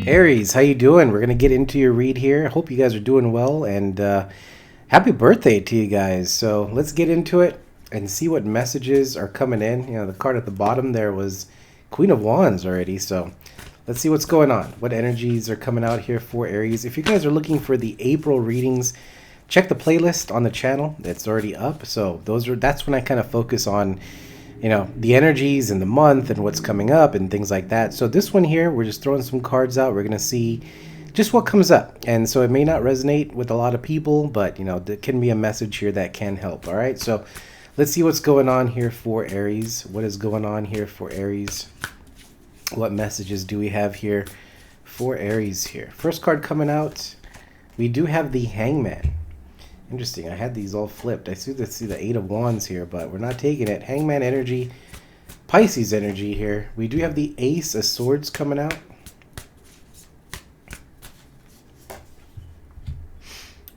Aries, how you doing? We're gonna get into your read here. I hope you guys are doing well, and happy birthday to you guys. So let's get into it and see what messages are coming in. You know, the card at the bottom there was Queen of Wands already, so let's see what's going on. What energies are coming out here for Aries? If you guys are looking for the April readings, check the playlist on the channel. It's already up. So that's when I kind of focus on, you know, the energies in the month and what's coming up and things like that. So this one here, we're just throwing some cards out. We're going to see just what comes up. And so it may not resonate with a lot of people, but, you know, there can be a message here that can help. All right. So let's see what's going on here for Aries. What is going on here for Aries? What messages do we have here for Aries here? First card coming out, we do have the Hangman. Interesting. I had these all flipped. I see the Eight of Wands here, but we're not taking it. Hangman energy, Pisces energy here. We do have the Ace of Swords coming out.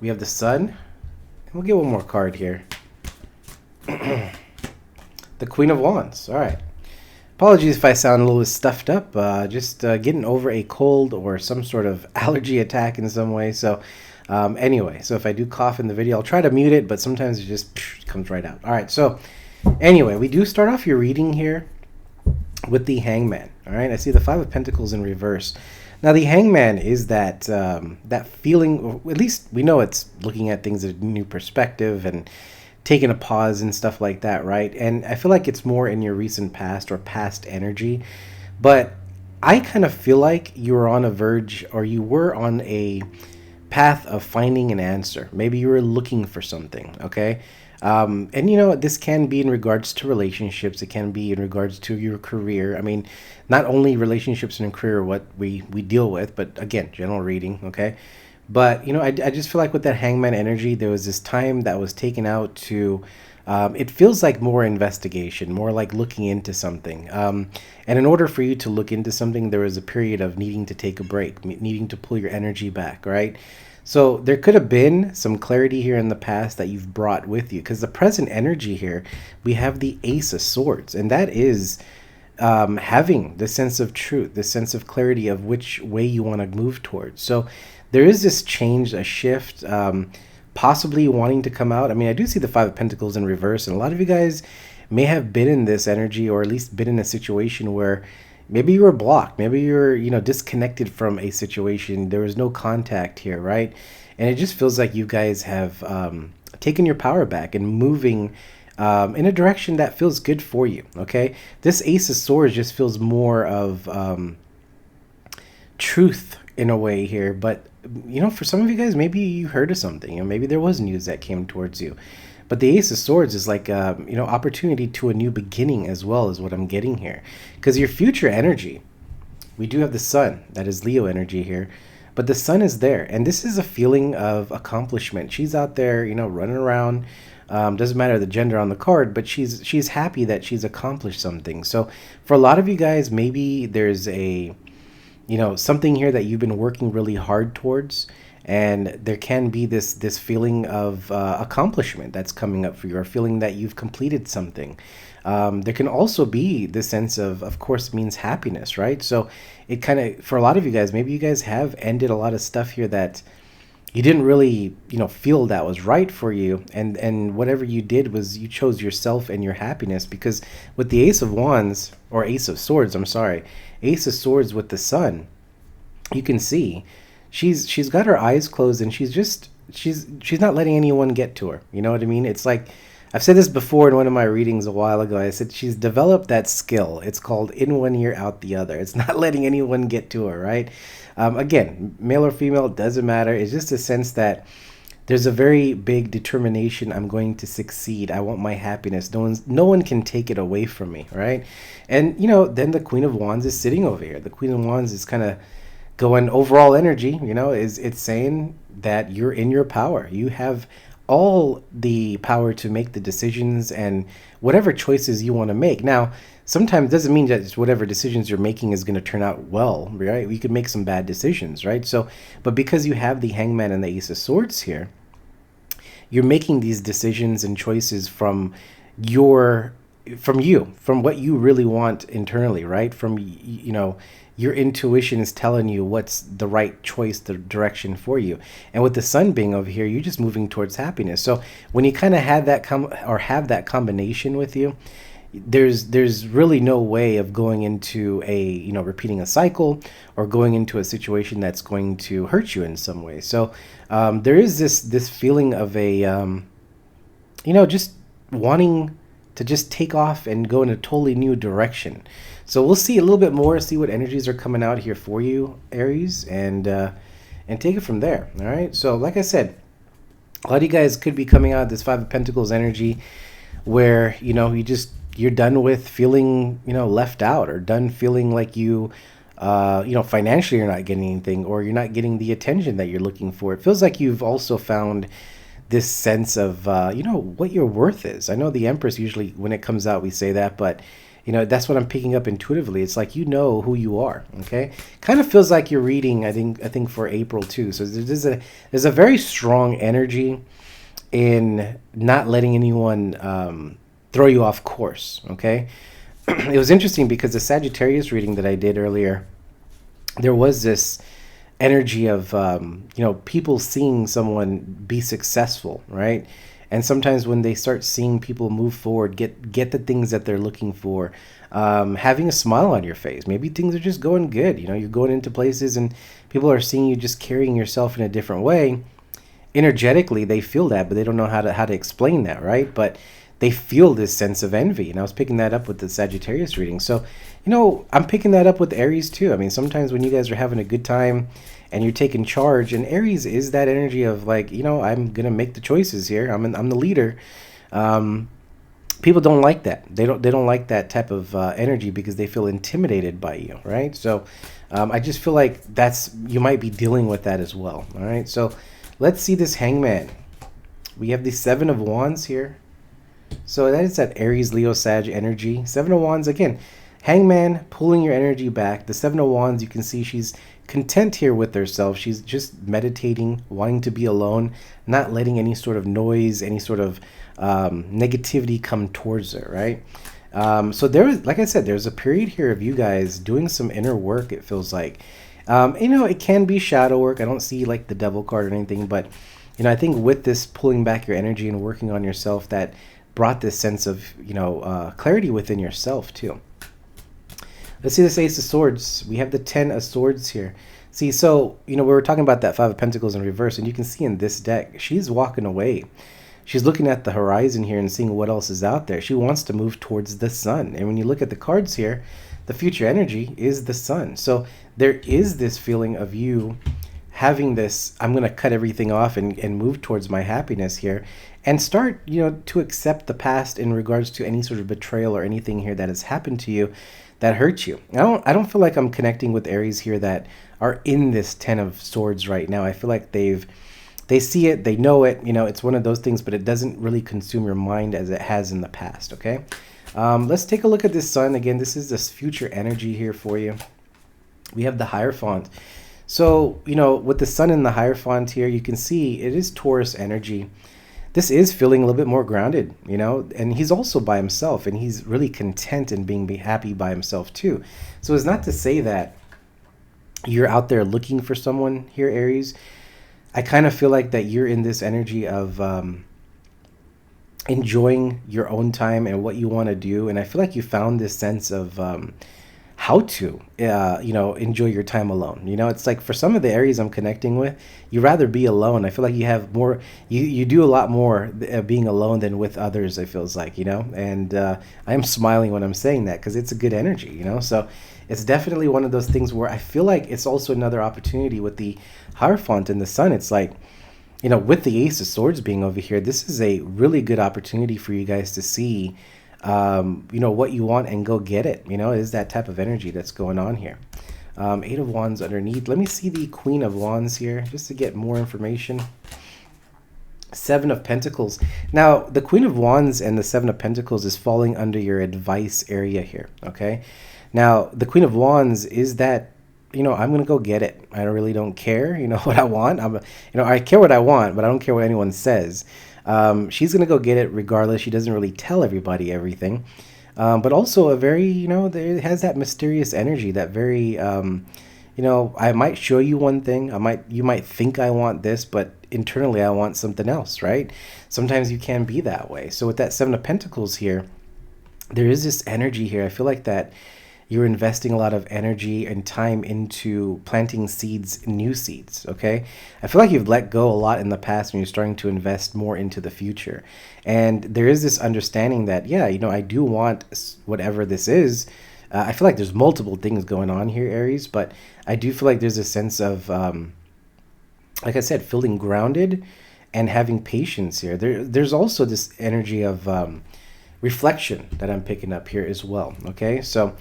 We have the Sun. And we'll get one more card here. The Queen of Wands. All right. Apologies if I sound a little stuffed up. Just getting over a cold or some sort of allergy attack in some way. So anyway, so if I do cough in the video, I'll try to mute it, but sometimes it just comes right out. All right, so anyway, we do start off your reading here with the Hangman. All right, I see the Five of Pentacles in reverse. Now, the Hangman is that that feeling, or at least we know it's looking at things at a new perspective and taking a pause and stuff like that, right? And I feel like it's more in your recent past or past energy, but I kind of feel like you were on a verge, or you were on a path of finding an answer. Maybe you were looking for something, okay? And you know, this can be in regards to relationships. It can be in regards to your career. I mean, not only relationships and career what we deal with, but again, general reading, okay? But you know, I just feel like with that Hangman energy, there was this time that was taken out to it feels like more investigation, more like looking into something. And in order for you to look into something, there was a period of needing to take a break, needing to pull your energy back, right? So there could have been some clarity here in the past that you've brought with you, because the present energy here, we have the Ace of Swords, and that is having the sense of truth, the sense of clarity of which way you want to move towards. So there is this change, a shift, possibly wanting to come out. I mean, I do see the Five of Pentacles in reverse, and a lot of you guys may have been in this energy, or at least been in a situation where maybe you were blocked, maybe you're, you know, disconnected from a situation. There was no contact here, right? And it just feels like you guys have taken your power back and moving in a direction that feels good for you, okay? This Ace of Swords just feels more of truth in a way here, but you know, for some of you guys, maybe you heard of something, and maybe there was news that came towards you. But the Ace of Swords is like, you know, opportunity to a new beginning as well, is what I'm getting here. Because your future energy, we do have the Sun, that is Leo energy here, but the Sun is there, and this is a feeling of accomplishment. She's out there, you know, running around. Doesn't matter the gender on the card, but she's happy that she's accomplished something. So for a lot of you guys, maybe there's a, you know, something here that you've been working really hard towards, and there can be this feeling of accomplishment that's coming up for you, or feeling that you've completed something. There can also be this sense of course, means happiness, right? So it kind of, for a lot of you guys, maybe you guys have ended a lot of stuff here that you didn't really, you know, feel that was right for you, and whatever you did was you chose yourself and your happiness. Because with the Ace of Wands, or Ace of Swords, I'm sorry, Ace of Swords with the Sun, you can see she's got her eyes closed, and she's not letting anyone get to her. You know what I mean? It's like, I've said this before in one of my readings a while ago. I said she's developed that skill. It's called in one ear, out the other. It's not letting anyone get to her, right? Again, male or female, it doesn't matter. It's just a sense that there's a very big determination. I'm going to succeed. I want my happiness. No one can take it away from me, right? And, you know, then the Queen of Wands is sitting over here. The Queen of Wands is kind of going overall energy, you know, it's saying that you're in your power. You have all the power to make the decisions and whatever choices you want to make. Now, sometimes it doesn't mean that whatever decisions you're making is going to turn out well, right? You could make some bad decisions, right? So, but because you have the Hangman and the Ace of Swords here, you're making these decisions and choices from your from you, from what you really want internally, right? From, your intuition is telling you what's the right choice, the direction for you. And with the sun being over here, you're just moving towards happiness. So when you kind of have that combination with you, there's really no way of going into repeating a cycle or going into a situation that's going to hurt you in some way. So there is this feeling of just wanting to just take off and go in a totally new direction. So we'll see a little bit more, see what energies are coming out here for you, Aries, and take it from there. All right. So like I said, a lot of you guys could be coming out of this Five of Pentacles energy where you're done with feeling left out, or done feeling like financially you're not getting anything, or you're not getting the attention that you're looking for. It feels like you've also found this sense of what your worth is. I know the Empress, usually when it comes out we say that, but that's what I'm picking up intuitively. It's like who you are. Okay, kind of feels like you're reading. I think for April too. So there's a very strong energy in not letting anyone throw you off course. Okay, it was interesting because the Sagittarius reading that I did earlier, there was this energy of people seeing someone be successful, right? And sometimes when they start seeing people move forward, get the things that they're looking for, having a smile on your face, maybe things are just going good. You're going into places and people are seeing you just carrying yourself in a different way. Energetically, they feel that, but they don't know how to explain that, right? But they feel this sense of envy. And I was picking that up with the Sagittarius reading. So, I'm picking that up with Aries too. I mean, sometimes when you guys are having a good time and you're taking charge, and Aries is that energy of like, I'm going to make the choices here. I'm the leader. People don't like that. They don't like that type of energy because they feel intimidated by you, right? So I just feel like you might be dealing with that as well. All right. So let's see this Hangman. We have the Seven of Wands here. So that is that Aries, Leo, Sag energy. Seven of Wands, again, Hangman, pulling your energy back. The Seven of Wands, you can see she's content here with herself. She's just meditating, wanting to be alone, not letting any sort of noise, any sort of negativity come towards her, right? So like I said, there's a period here of you guys doing some inner work, it feels like. It can be shadow work. I don't see like the Devil card or anything, but I think with this pulling back your energy and working on yourself, that brought this sense of clarity within yourself too. Let's see this Ace of Swords. We have the 10 of Swords here. See, so we were talking about that Five of Pentacles in reverse, and you can see in this deck she's walking away. She's looking at the horizon here and seeing what else is out there. She wants to move towards the sun, and when you look at the cards here, the future energy is the sun. So there is this feeling of you having this, I'm going to cut everything off and move towards my happiness here, and start, to accept the past in regards to any sort of betrayal or anything here that has happened to you that hurt you. I don't feel like I'm connecting with Aries here that are in this 10 of Swords right now. I feel like they see it, they know it, it's one of those things, but it doesn't really consume your mind as it has in the past, okay? Let's take a look at this sun. Again, this is this future energy here for you. We have the Hierophant. So, with the sun in the Hierophant here, you can see it is Taurus energy. This is feeling a little bit more grounded, and he's also by himself, and he's really content in being happy by himself too. So it's not to say that you're out there looking for someone here, Aries. I kind of feel like that you're in this energy of enjoying your own time and what you want to do, and I feel like you found this sense of how to enjoy your time alone. It's like for some of the Aries I'm connecting with, you rather be alone. I feel like you have more, you do a lot more being alone than with others, it feels like, and I am smiling when I'm saying that because it's a good energy, so it's definitely one of those things where I feel like it's also another opportunity with the Hierophant and the sun. It's like, with the Ace of Swords being over here, this is a really good opportunity for you guys to see what you want and go get it. It is that type of energy that's going on here. Eight of Wands underneath. Let me see the Queen of Wands here just to get more information. Seven of Pentacles. Now, the Queen of Wands and the Seven of Pentacles is falling under your advice area here, okay? Now, the Queen of Wands is that, I'm going to go get it. I really don't care, what I want. I care what I want, but I don't care what anyone says. She's going to go get it regardless. She doesn't really tell everybody everything. but also a very, it has that mysterious energy, that very, I might show you one thing, you might think I want this, but internally I want something else, right? Sometimes you can be that way. So with that Seven of Pentacles here, there is this energy here. I feel like that you're investing a lot of energy and time into planting seeds, new seeds, okay? I feel like you've let go a lot in the past and you're starting to invest more into the future. And there is this understanding that, yeah, I do want whatever this is. I feel like there's multiple things going on here, Aries, but I do feel like there's a sense of, like I said, feeling grounded and having patience here. There's also this energy of reflection that I'm picking up here as well, okay? So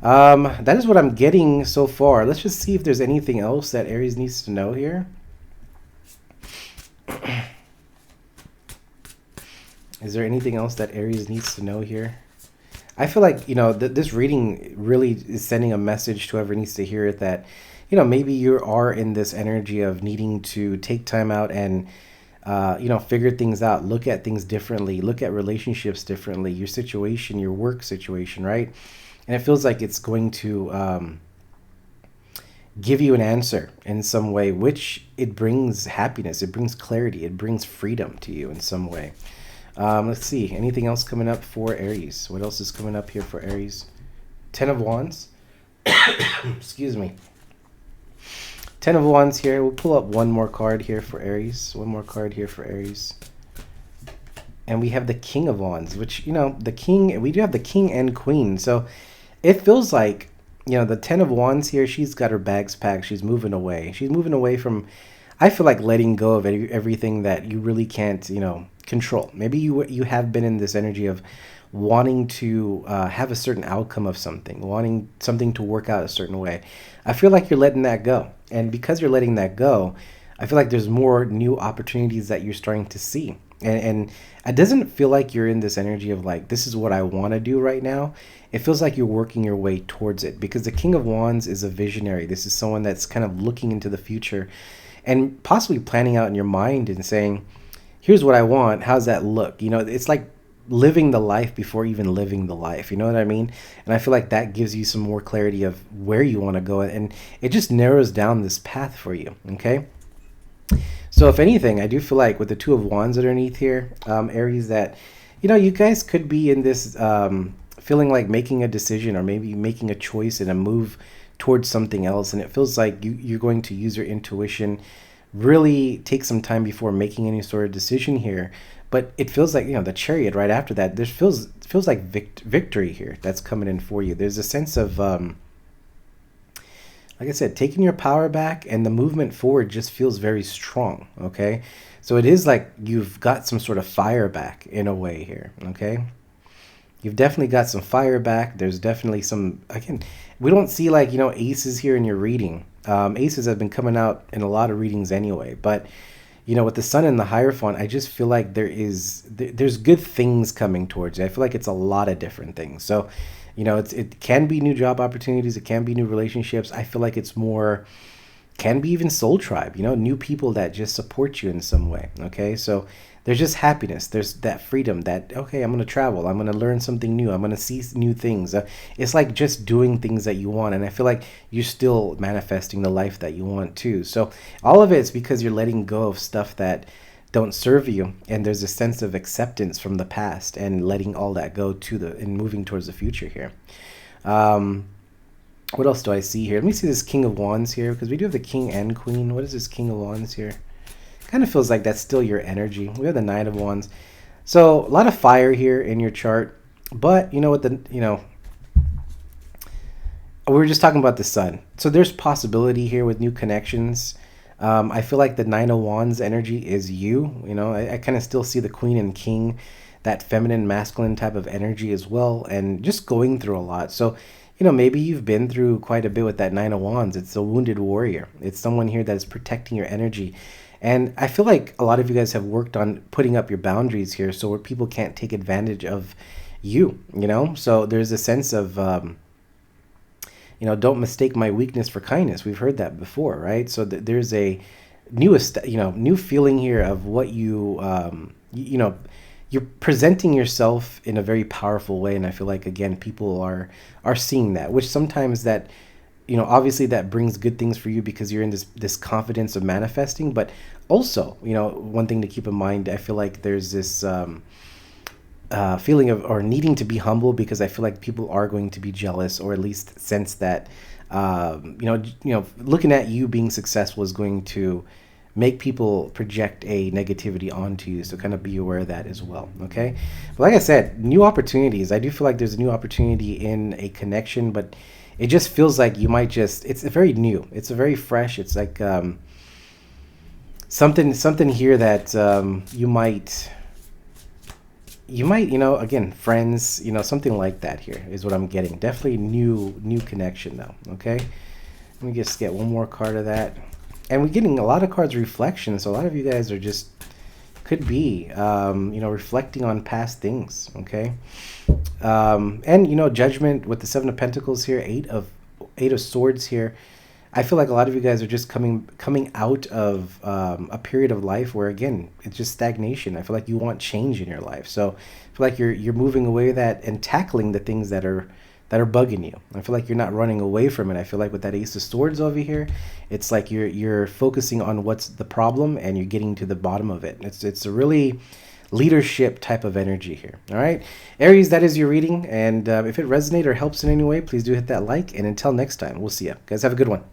that is what I'm getting so far. Let's just see if there's anything else that Aries needs to know here. Is there anything else that Aries needs to know here? I feel like, this reading really is sending a message to whoever needs to hear it that, maybe you are in this energy of needing to take time out and, figure things out, look at things differently, look at relationships differently, your situation, your work situation, right? And it feels like it's going to give you an answer in some way, which it brings happiness, it brings clarity, it brings freedom to you in some way. Let's see, anything else coming up for Aries? What else is coming up here for Aries? Ten of Wands. Excuse me. Ten of Wands here. We'll pull up one more card here for Aries. One more card here for Aries. And we have the King of Wands, which, the King, we do have the King and Queen. So it feels like, the Ten of Wands here, she's got her bags packed. She's moving away. She's moving away from, I feel like, letting go of everything that you really can't, control. Maybe you have been in this energy of wanting to have a certain outcome of something, wanting something to work out a certain way. I feel like you're letting that go. And because you're letting that go, I feel like there's more new opportunities that you're starting to see. And it doesn't feel like you're in this energy of like, this is what I want to do right now. It feels like you're working your way towards it, because the King of Wands is a visionary. This is someone that's kind of looking into the future and possibly planning out in your mind and saying, here's what I want. How's that look? It's like living the life before even living the life. You know what I mean? And I feel like that gives you some more clarity of where you want to go. And it just narrows down this path for you. Okay. So if anything, I do feel like with the Two of Wands underneath here, Aries, that, you guys could be in this feeling like making a decision or maybe making a choice and a move towards something else. And it feels like you're going to use your intuition, really take some time before making any sort of decision here. But it feels like, the Chariot right after that, there feels like victory here that's coming in for you. There's a sense of, like I said, taking your power back, and the movement forward just feels very strong, okay? So it is like you've got some sort of fire back in a way here, okay? You've definitely got some fire back. There's definitely some, again, we don't see like, aces here in your reading. Aces have been coming out in a lot of readings anyway, but with the Sun and the Hierophant, I just feel like there's good things coming towards you. I feel like it's a lot of different things. So, it can be new job opportunities. It can be new relationships. I feel like it's more, can be even soul tribe, new people that just support you in some way. Okay. So there's just happiness. There's that freedom that, okay, I'm going to travel. I'm going to learn something new. I'm going to see new things. It's like just doing things that you want. And I feel like you're still manifesting the life that you want too. So all of it is because you're letting go of stuff that don't serve you. And there's a sense of acceptance from the past and letting all that go and moving towards the future here. What else do I see here? Let me see this King of Wands here, because we do have the King and Queen. What is this King of Wands here? Kind of feels like that's still your energy. We have the Knight of Wands. So a lot of fire here in your chart. But we were just talking about the Sun. So there's possibility here with new connections. I feel like the Nine of Wands energy is you. I kind of still see the Queen and King, that feminine, masculine type of energy as well, and just going through a lot. So, maybe you've been through quite a bit with that Nine of Wands. It's a wounded warrior. It's someone here that is protecting your energy. And I feel like a lot of you guys have worked on putting up your boundaries here so where people can't take advantage of you, So there's a sense of, don't mistake my weakness for kindness. We've heard that before, right? So there's a new feeling here of what you you're presenting yourself in a very powerful way, and I feel like, again, people are seeing that, which sometimes that, obviously that brings good things for you because you're in this confidence of manifesting. But also, one thing to keep in mind, I feel like there's this feeling of, or needing to be humble, because I feel like people are going to be jealous, or at least sense that looking at you being successful is going to make people project a negativity onto you. So kind of be aware of that as well. Okay. But like I said, new opportunities. I do feel like there's a new opportunity in a connection, but it just feels like you might it's very new. It's a very fresh. It's like something here that you might, again, friends, something like that here is what I'm getting. Definitely new connection though. Okay. Let me just get one more card of that. And we're getting a lot of cards reflection. So a lot of you guys are just, could be, reflecting on past things. Okay. And, judgment with the Seven of Pentacles here, Eight of Swords here. I feel like a lot of you guys are just coming out of a period of life where, again, it's just stagnation. I feel like you want change in your life. So I feel like you're moving away with that and tackling the things that are bugging you. I feel like you're not running away from it. I feel like with that Ace of Swords over here, it's like you're focusing on what's the problem and you're getting to the bottom of it. It's a really leadership type of energy here. All right, Aries, that is your reading. And if it resonates or helps in any way, please do hit that like. And until next time, we'll see you guys. Have a good one.